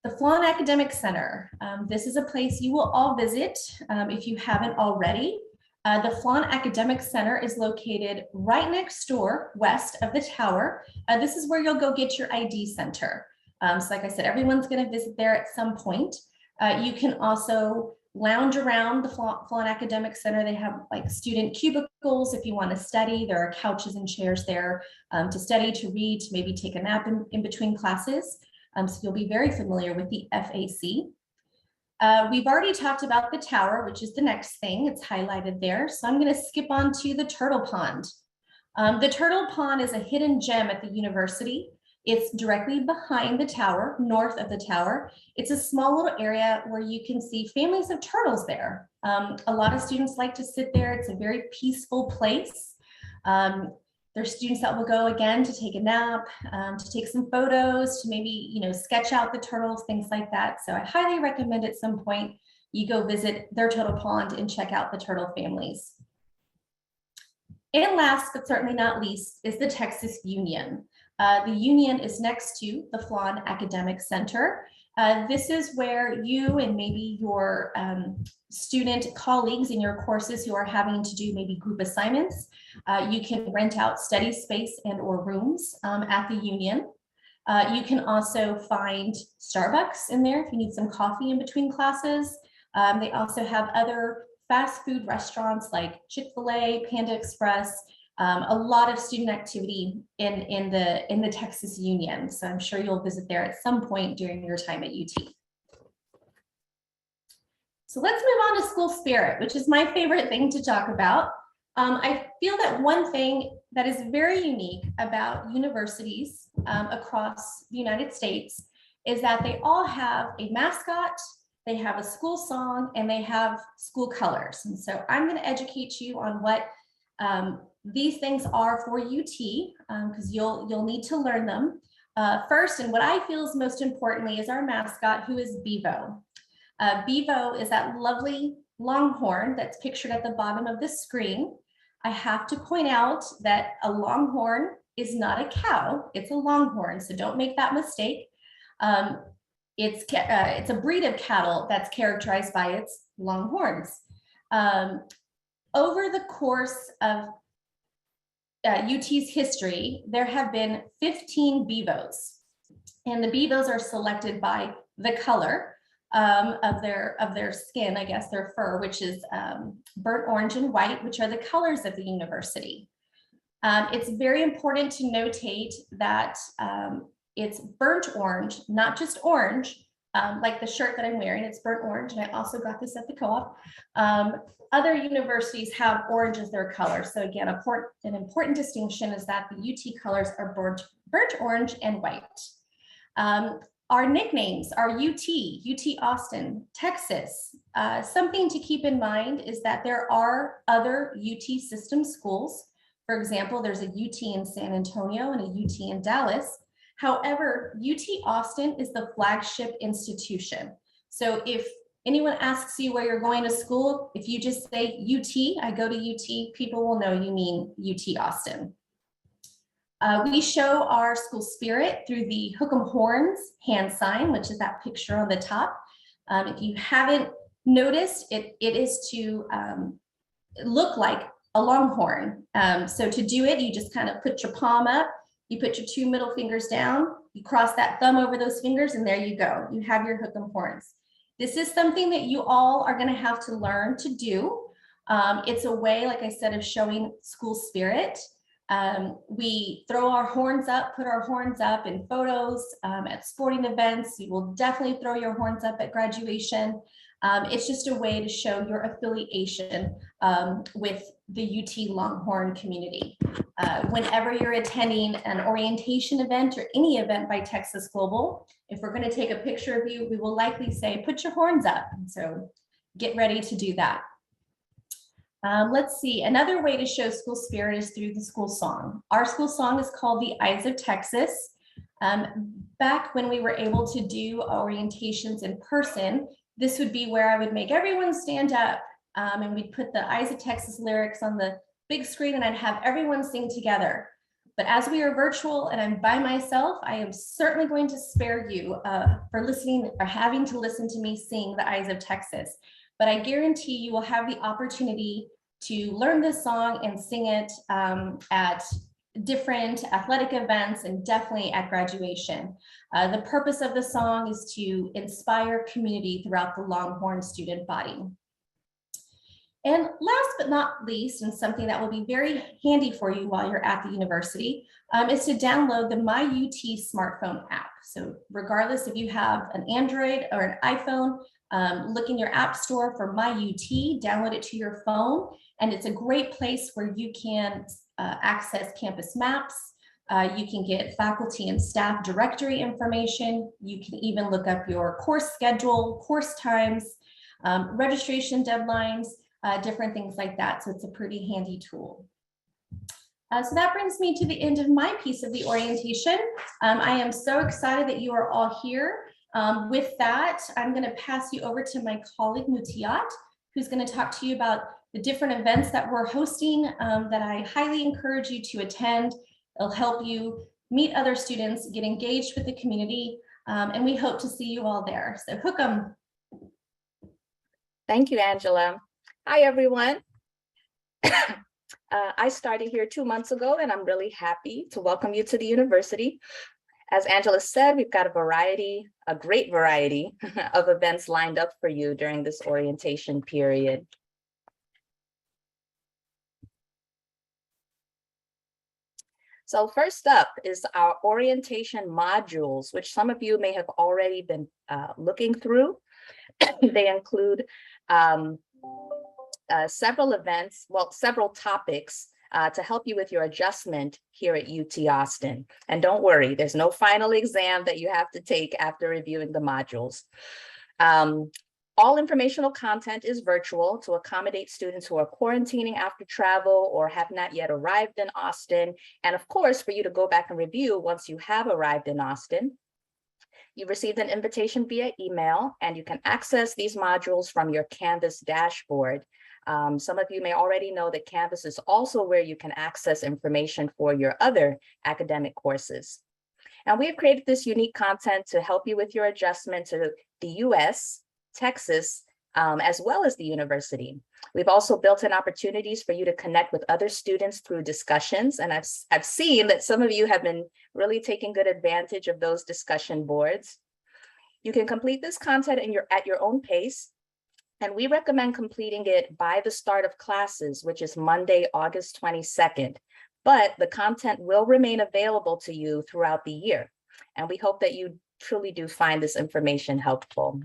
The Flan Academic Center. This is a place you will all visit if you haven't already. The Flan Academic Center is located right next door, west of the tower. This is where you'll go get your ID center. So like I said, everyone's going to visit there at some point. You can also lounge around the Flan Academic Center. They have like student cubicles if you want to study. There are couches and chairs there to study, to read, to maybe take a nap in between classes. So you'll be very familiar with the FAC. We've already talked about the tower, which is the next thing. It's highlighted there. So I'm going to skip on to the Turtle Pond. The Turtle Pond is a hidden gem at the university. It's directly behind the tower, north of the tower. It's a small little area where you can see families of turtles there. A lot of students like to sit there. It's a very peaceful place. There's students that will go again to take a nap, to take some photos, to maybe, sketch out the turtles, things like that. So I highly recommend at some point you go visit their turtle pond and check out the turtle families. And last, but certainly not least, is the Texas Union. The Union is next to the Flan Academic Center. This is where you and maybe your student colleagues in your courses who are having to do maybe group assignments, you can rent out study space and or rooms at the Union. You can also find Starbucks in there if you need some coffee in between classes. They also have other fast food restaurants like Chick-fil-A, Panda Express, a lot of student activity in the Texas Union. So I'm sure you'll visit there at some point during your time at UT. So let's move on to school spirit, which is my favorite thing to talk about. I feel that one thing that is very unique about universities across the United States is that they all have a mascot, they have a school song, and they have school colors. And so I'm going to educate you on what these things are for UT, because you'll need to learn them. First, and what I feel is most importantly, is our mascot, who is Bevo. Bevo is that lovely longhorn that's pictured at the bottom of the screen. I have to point out that a longhorn is not a cow, it's a longhorn, so don't make that mistake. It's a breed of cattle that's characterized by its long horns. Over the course of UT's history, there have been 15 Bevos, and the Bevos are selected by the color of their skin, I guess their fur, which is burnt orange and white, which are the colors of the university. It's very important to notate that it's burnt orange, not just orange, like the shirt that I'm wearing, it's burnt orange, and I also got this at the Co-op. Other universities have orange as their color. So again, an important distinction is that the UT colors are burnt orange and white. Our nicknames are UT Austin, Texas. Something to keep in mind is that there are other UT system schools. For example, there's a UT in San Antonio and a UT in Dallas. However, UT Austin is the flagship institution. So if anyone asks you where you're going to school, if you just say UT, I go to UT, people will know you mean UT Austin. We show our school spirit through the Hook 'em Horns hand sign, which is that picture on the top. If you haven't noticed, it is to look like a longhorn. So to do it, you just kind of put your palm up, you put your two middle fingers down, you cross that thumb over those fingers, and there you go. You have your Hook 'em Horns. This is something that you all are going to have to learn to do. It's a way, like I said, of showing school spirit. We throw our horns up, put our horns up in photos at sporting events. You will definitely throw your horns up at graduation. It's just a way to show your affiliation with the UT Longhorn community. Whenever you're attending an orientation event or any event by Texas Global, if we're going to take a picture of you, we will likely say, put your horns up. And so get ready to do that. Let's see, another way to show school spirit is through the school song. Our school song is called the Eyes of Texas. Back when we were able to do orientations in person, this would be where I would make everyone stand up and we'd put the Eyes of Texas lyrics on the big screen and I'd have everyone sing together. But as we are virtual and I'm by myself, I am certainly going to spare you for listening or having to listen to me sing the Eyes of Texas. But I guarantee you will have the opportunity to learn this song and sing it at different athletic events and definitely at graduation. The purpose of the song is to inspire community throughout the Longhorn student body. And last but not least, and something that will be very handy for you while you're at the university, is to download the My UT smartphone app. So regardless if you have an Android or an iPhone, look in your app store for My UT, download it to your phone, and it's a great place where you can access campus maps. You can get faculty and staff directory information. You can even look up your course schedule, course times, registration deadlines, different things like that. So it's a pretty handy tool. So that brings me to the end of my piece of the orientation. I am so excited that you are all here. With that, I'm going to pass you over to my colleague Mutiat, who's going to talk to you about the different events that we're hosting that I highly encourage you to attend. It'll help you meet other students, get engaged with the community, and we hope to see you all there. So hook 'em. Thank you, Angela. Hi, everyone. I started here 2 months ago, and I'm really happy to welcome you to the university. As Angela said, we've got a great variety of events lined up for you during this orientation period. So first up is our orientation modules, which some of you may have already been looking through. They include several events, several topics to help you with your adjustment here at UT Austin. And don't worry, there's no final exam that you have to take after reviewing the modules. All informational content is virtual to accommodate students who are quarantining after travel or have not yet arrived in Austin. And of course, for you to go back and review once you have arrived in Austin. You received an invitation via email, and you can access these modules from your Canvas dashboard. Some of you may already know that Canvas is also where you can access information for your other academic courses. And we have created this unique content to help you with your adjustment to the US, Texas, as well as the university. We've also built in opportunities for you to connect with other students through discussions. And I've seen that some of you have been really taking good advantage of those discussion boards. You can complete this content at your own pace. And we recommend completing it by the start of classes, which is Monday, August 22nd. But the content will remain available to you throughout the year. And we hope that you truly do find this information helpful.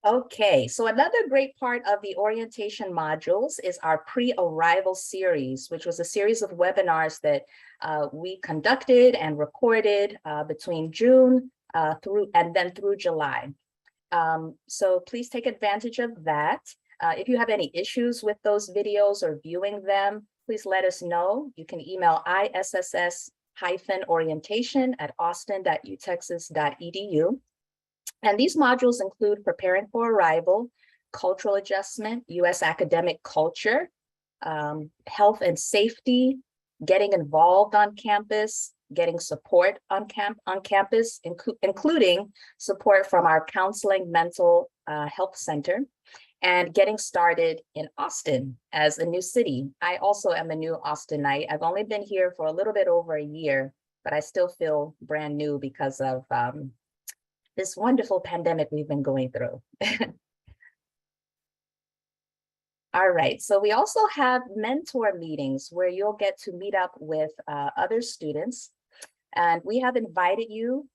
Okay, so another great part of the orientation modules is our pre-arrival series, which was a series of webinars that we conducted and recorded between June through July. So please take advantage of that. If you have any issues with those videos or viewing them, please let us know. You can email ISSS-orientation@austin.utexas.edu. And these modules include preparing for arrival, cultural adjustment, US academic culture, health and safety, getting involved on campus, getting support on campus, including support from our counseling mental health center, and getting started in Austin as a new city. I also am a new Austinite. I've only been here for a little bit over a year, but I still feel brand new because of this wonderful pandemic we've been going through. All right, so we also have mentor meetings where you'll get to meet up with other students. And we have invited you,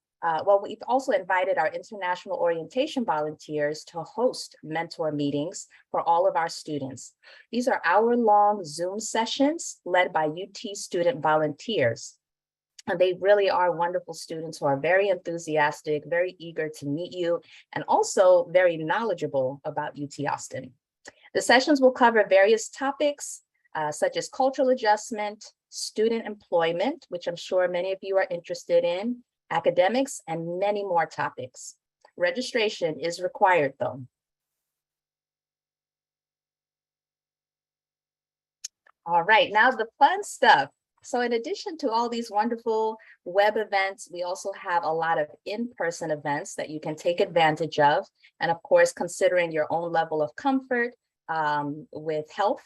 we've also invited our international orientation volunteers to host mentor meetings for all of our students. These are hour-long Zoom sessions led by UT student volunteers. And they really are wonderful students who are very enthusiastic, very eager to meet you, and also very knowledgeable about UT Austin. The sessions will cover various topics such as cultural adjustment, student employment, which I'm sure many of you are interested in, academics, and many more topics. Registration is required though. All right, now the fun stuff. So in addition to all these wonderful web events, we also have a lot of in-person events that you can take advantage of. And of course, considering your own level of comfort with health.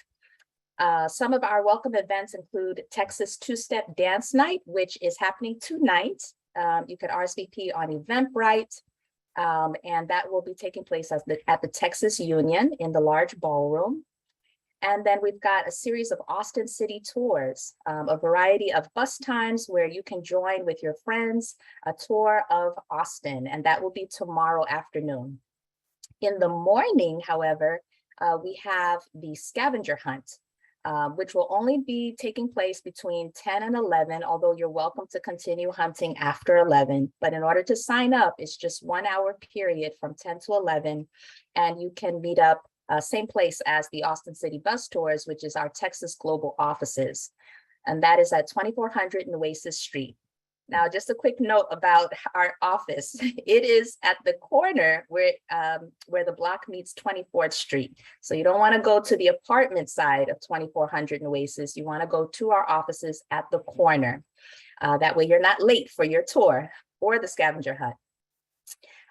Some of our welcome events include Texas Two-Step Dance Night, which is happening tonight. You can RSVP on Eventbrite, and that will be taking place at the Texas Union in the large ballroom. And then we've got a series of Austin City tours, a variety of bus times where you can join with your friends, a tour of Austin, and that will be tomorrow afternoon. In the morning, however, we have the scavenger hunt, which will only be taking place between 10 and 11, although you're welcome to continue hunting after 11. But in order to sign up, it's just 1 hour period from 10 to 11, and you can meet up same place as the Austin City Bus Tours, which is our Texas Global offices. And that is at 2400 Nueces Street. Now, just a quick note about our office. It is at the corner where the block meets 24th Street. So you don't want to go to the apartment side of 2400 Nueces. You want to go to our offices at the corner. That way you're not late for your tour or the scavenger hunt.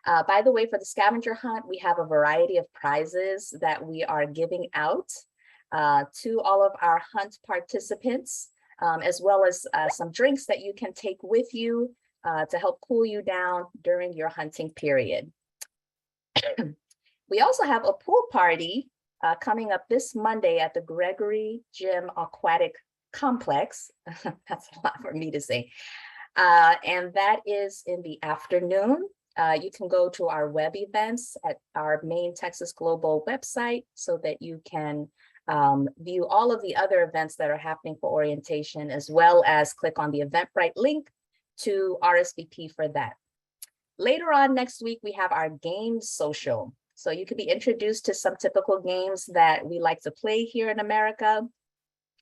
By the way, for the scavenger hunt, we have a variety of prizes that we are giving out to all of our hunt participants, as well as some drinks that you can take with you to help cool you down during your hunting period. We also have a pool party coming up this Monday at the Gregory Gym Aquatic Complex. That's a lot for me to say. And that is in the afternoon. You can go to our web events at our main Texas Global website so that you can view all of the other events that are happening for orientation, as well as click on the Eventbrite link to RSVP for that. Later on next week, we have our games social. So you can be introduced to some typical games that we like to play here in America.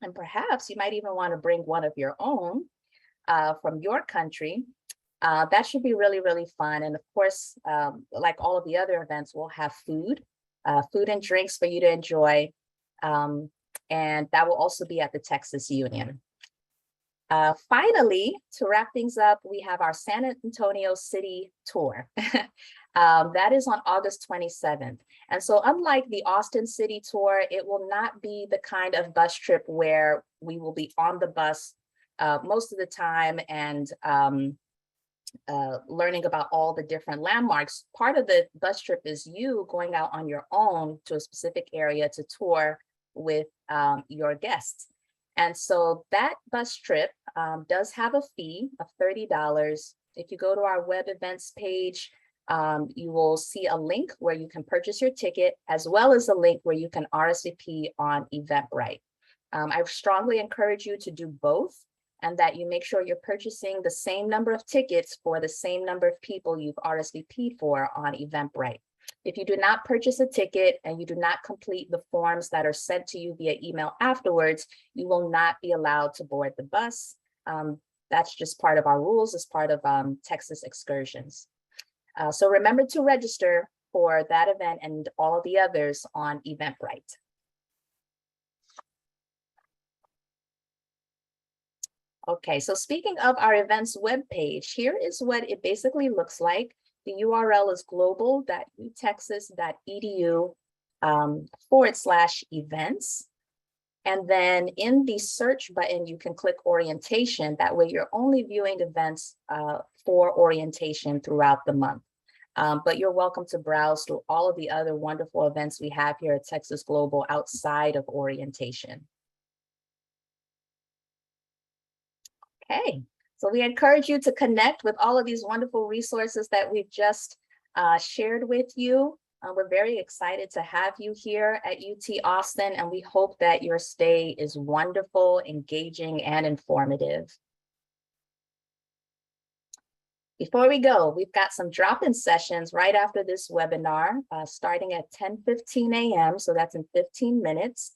And perhaps you might even want to bring one of your own from your country. That should be really, really fun. And of course, like all of the other events, we'll have food and drinks for you to enjoy. And that will also be at the Texas Union. Finally, to wrap things up, we have our San Antonio City tour. That is on August 27th. And so unlike the Austin City tour, it will not be the kind of bus trip where we will be on the bus most of the time and learning about all the different landmarks. Part of the bus trip is you going out on your own to a specific area to tour with your guests. And so that bus trip does have a fee of $30. If you go to our web events page, you will see a link where you can purchase your ticket, as well as a link where you can RSVP on Eventbrite. I strongly encourage you to do both, and that you make sure you're purchasing the same number of tickets for the same number of people you've RSVP'd for on Eventbrite. If you do not purchase a ticket and you do not complete the forms that are sent to you via email afterwards, you will not be allowed to board the bus. That's just part of our rules as part of Texas excursions. So remember to register for that event and all of the others on Eventbrite. Okay, so speaking of our events webpage, here is what it basically looks like. The URL is global.utexas.edu/events. And then in the search button, you can click orientation. That way you're only viewing events for orientation throughout the month. But you're welcome to browse through all of the other wonderful events we have here at Texas Global outside of orientation. Okay, so we encourage you to connect with all of these wonderful resources that we've just shared with you. We're very excited to have you here at UT Austin, and we hope that your stay is wonderful, engaging, and informative. Before we go, we've got some drop-in sessions right after this webinar, starting at 10:15 a.m. So that's in 15 minutes.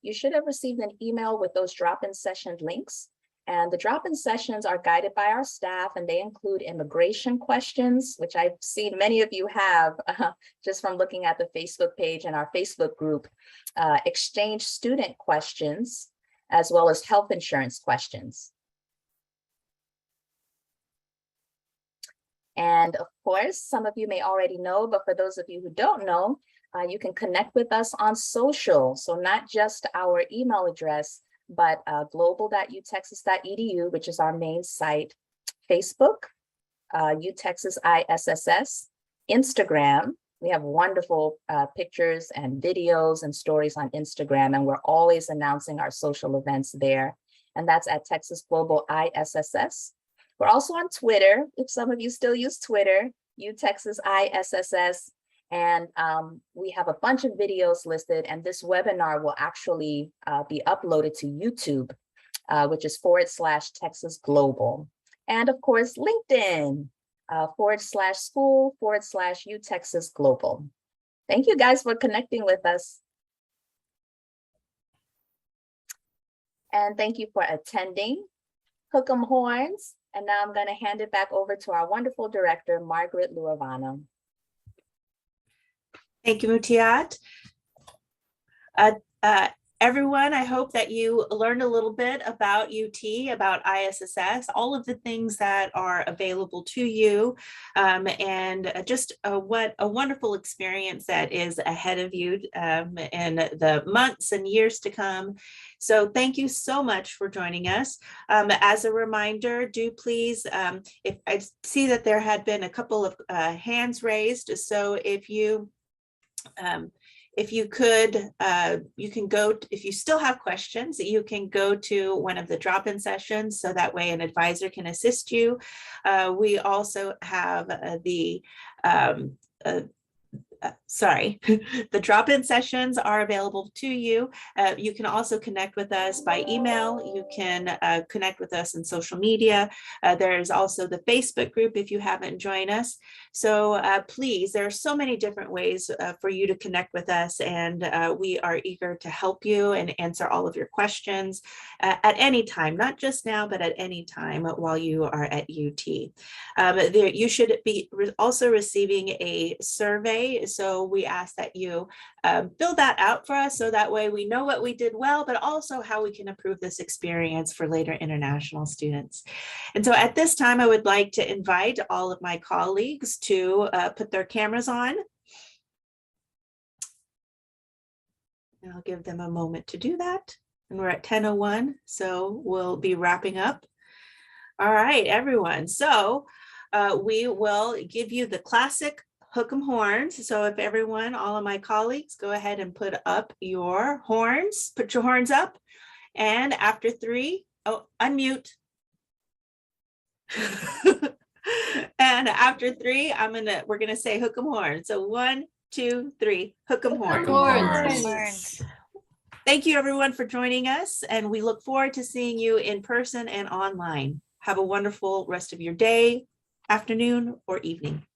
You should have received an email with those drop-in session links. And the drop-in sessions are guided by our staff, and they include immigration questions, which I've seen many of you have just from looking at the Facebook page and our Facebook group, exchange student questions, as well as health insurance questions. And of course, some of you may already know, but for those of you who don't know, you can connect with us on social. So not just our email address, but global.utexas.edu, which is our main site, Facebook, UTexas ISSS, Instagram. We have wonderful pictures and videos and stories on Instagram, and we're always announcing our social events there. And that's at Texas Global ISSS. We're also on Twitter, if some of you still use Twitter, UTexas ISSS. And we have a bunch of videos listed, and this webinar will actually be uploaded to YouTube, which is /Texas Global. And of course, LinkedIn, /school/UTexas Global. Thank you guys for connecting with us. And thank you for attending. Hook 'em horns. And now I'm going to hand it back over to our wonderful director, Margaret Luavano. Thank you, Mutiat. Everyone, I hope that you learned a little bit about UT, about ISSS, all of the things that are available to you, and just what a wonderful experience that is ahead of you in the months and years to come. So thank you so much for joining us. As a reminder, do please, if I see that there had been a couple of hands raised, so if you could, you can go, if you still have questions, you can go to one of the drop-in sessions, so that way an advisor can assist you. We also have the drop-in sessions are available to you. You can also connect with us by email. You can connect with us in social media. There's also the Facebook group if you haven't joined us. So please, there are so many different ways for you to connect with us, and we are eager to help you and answer all of your questions at any time, not just now, but at any time while you are at UT. You should be also receiving a survey. So we ask that you fill that out for us, so that way we know what we did well, but also how we can improve this experience for later international students. And so at this time, I would like to invite all of my colleagues to put their cameras on. And I'll give them a moment to do that. And we're at 10:01, so we'll be wrapping up. All right, everyone. So we will give you the classic hook 'em horns. So if everyone, all of my colleagues, go ahead and put up your horns, put your horns up. And after 3, unmute. And after 3, we're gonna say hook 'em horns. So 1, 2, 3, hook 'em horns. Horns. Thank you everyone for joining us, and we look forward to seeing you in person and online. Have a wonderful rest of your day, afternoon, or evening.